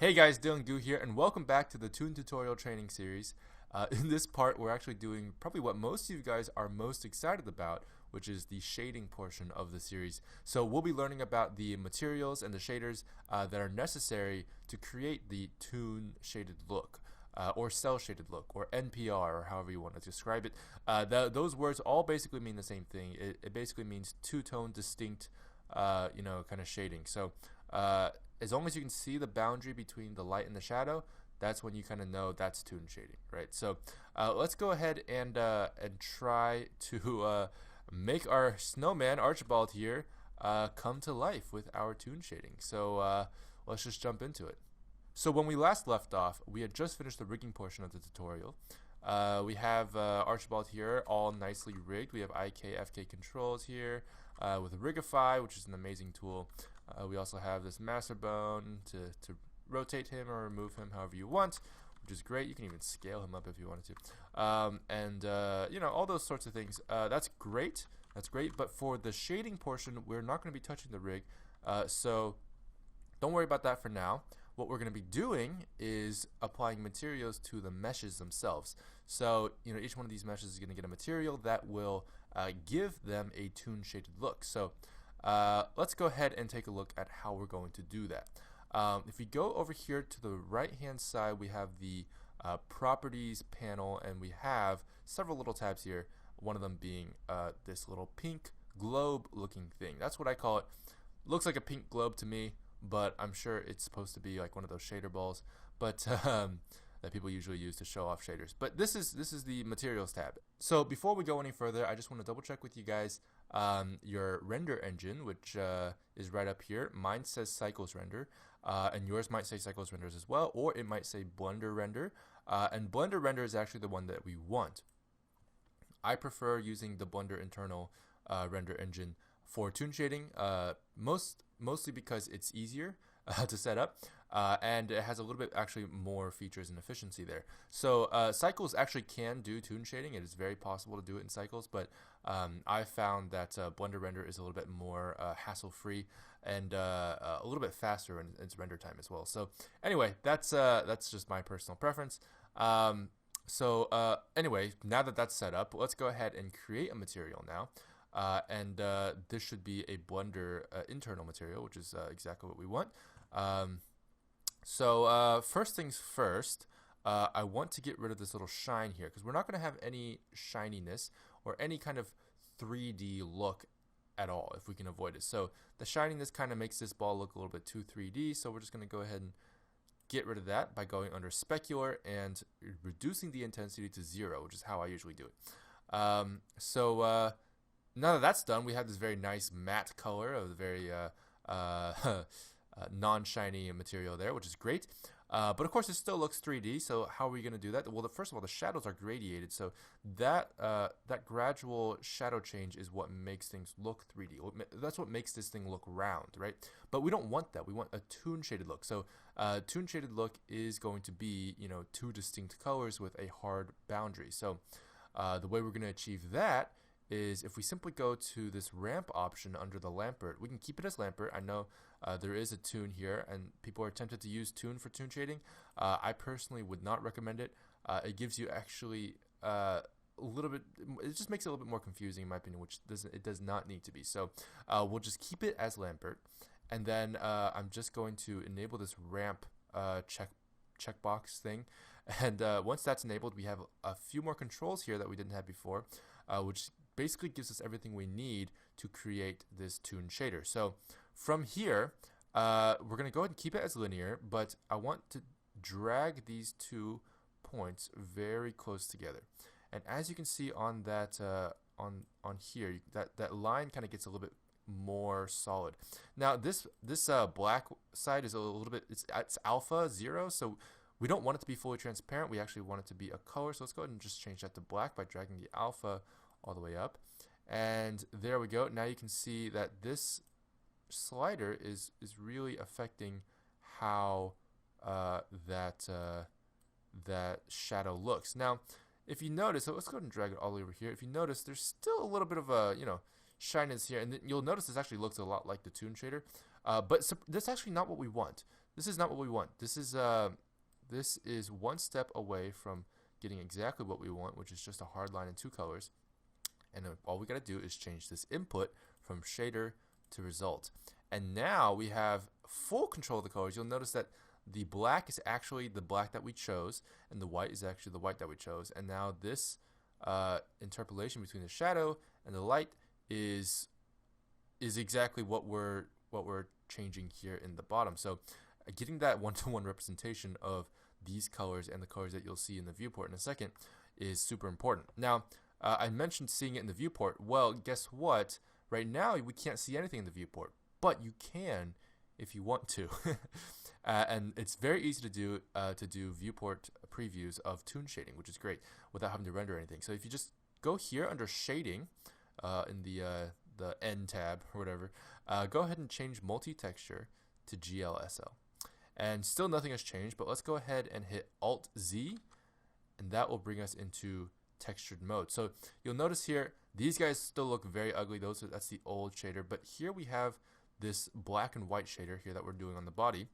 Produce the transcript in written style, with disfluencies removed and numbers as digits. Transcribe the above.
Hey guys, Dylan Gu here, and welcome back to the Toon Tutorial Training Series. In this part, we're actually doing probably what most of you guys are most excited about, which is the shading portion of the series. So we'll be learning about the materials and the shaders that are necessary to create the Toon shaded look. Or cell shaded look, or NPR, or however you want to describe it. Those words all basically mean the same thing. It basically means two-tone distinct, kind of shading. So as long as you can see the boundary between the light and the shadow, that's when you kind of know that's toon shading, right? So let's go ahead and try to make our snowman Archibald here come to life with our toon shading. So let's just jump into it. So when we last left off, we had just finished the rigging portion of the tutorial. We have Archibald here all nicely rigged. We have IK, FK controls here with Rigify, which is an amazing tool. We also have this master bone to rotate him or remove him however you want, which is great. You can even scale him up if you wanted to. All those sorts of things. That's great. That's great. But for the shading portion, we're not going to be touching the rig. So don't worry about that for now. What we're going to be doing is applying materials to the meshes themselves. So, each one of these meshes is going to get a material that will give them a toon shaded look. So, let's go ahead and take a look at how we're going to do that. If we go over here to the right hand side, we have the properties panel, and we have several little tabs here, one of them being this little pink globe looking thing. That's what I call it. Looks like a pink globe to me, but I'm sure it's supposed to be like one of those shader balls, but that people usually use to show off shaders. But this is the materials tab. So before we go any further, I just want to double check with you guys your render engine, which is right up here. Mine says Cycles Render, and yours might say Cycles Renders as well, or it might say Blender Render. And Blender Render is actually the one that we want. I prefer using the Blender internal render engine for toon shading, mostly because it's easier to set up, and it has a little bit actually more features and efficiency there. So Cycles actually can do toon shading. It is very possible to do it in Cycles, but I found that Blender Render is a little bit more hassle-free and a little bit faster in its render time as well. So anyway, that's just my personal preference. Anyway, now that that's set up, let's go ahead and create a material now. This should be a Blender internal material, which is exactly what we want. First things first, I want to get rid of this little shine here, because we're not going to have any shininess or any kind of 3D look at all if we can avoid it. So the shininess kind of makes this ball look a little bit too 3D, so we're just going to go ahead and get rid of that by going under Specular and reducing the intensity to 0, which is how I usually do it. Now that that's done, we have this very nice matte color of the very non-shiny material there, which is great. But of course, it still looks 3D, so how are we going to do that? Well, first of all, the shadows are gradiated, so that gradual shadow change is what makes things look 3D. That's what makes this thing look round, right? But we don't want that. We want a toon shaded look. So toon shaded look is going to be, two distinct colors with a hard boundary. So the way we're going to achieve that is if we simply go to this ramp option under the Lampert. We can keep it as Lampert. I know there is a toon here, and people are tempted to use toon for toon shading. I personally would not recommend it. It gives you actually a little bit, it just makes it a little bit more confusing in my opinion, which it does not need to be. So we'll just keep it as Lampert, and then I'm just going to enable this ramp checkbox thing. And once that's enabled, we have a few more controls here that we didn't have before, which basically gives us everything we need to create this toon shader. So from here, we're going to go ahead and keep it as linear, but I want to drag these 2 points very close together. And as you can see on that on here, that line kind of gets a little bit more solid. Now this black side is a little bit, it's alpha 0, so we don't want it to be fully transparent. We actually want it to be a color. So let's go ahead and just change that to black by dragging the alpha all the way up. And there we go. Now you can see that this slider is really affecting how that shadow looks. Now, if you notice, so let's go ahead and drag it all the way over here. If you notice, there's still a little bit of a shyness here, and you'll notice this actually looks a lot like the toon shader. But that's actually not what we want. this is not what we want. This is one step away from getting exactly what we want, which is just a hard line in 2 colors. And all we got to do is change this input from shader to result. And now we have full control of the colors. You'll notice that the black is actually the black that we chose, and the white is actually the white that we chose. And now this interpolation between the shadow and the light is exactly what we're changing here in the bottom. So getting that one-to-one representation of these colors and the colors that you'll see in the viewport in a second is super important. Now, I mentioned seeing it in the viewport. Well, guess what? Right now, we can't see anything in the viewport, but you can if you want to. And it's very easy to do viewport previews of toon shading, which is great, without having to render anything. So if you just go here under shading in the N tab or whatever, go ahead and change multi-texture to GLSL. And still nothing has changed, but let's go ahead and hit Alt-Z, and that will bring us into textured mode. So you'll notice here, these guys still look very ugly. That's the old shader, but here we have this black and white shader here that we're doing on the body.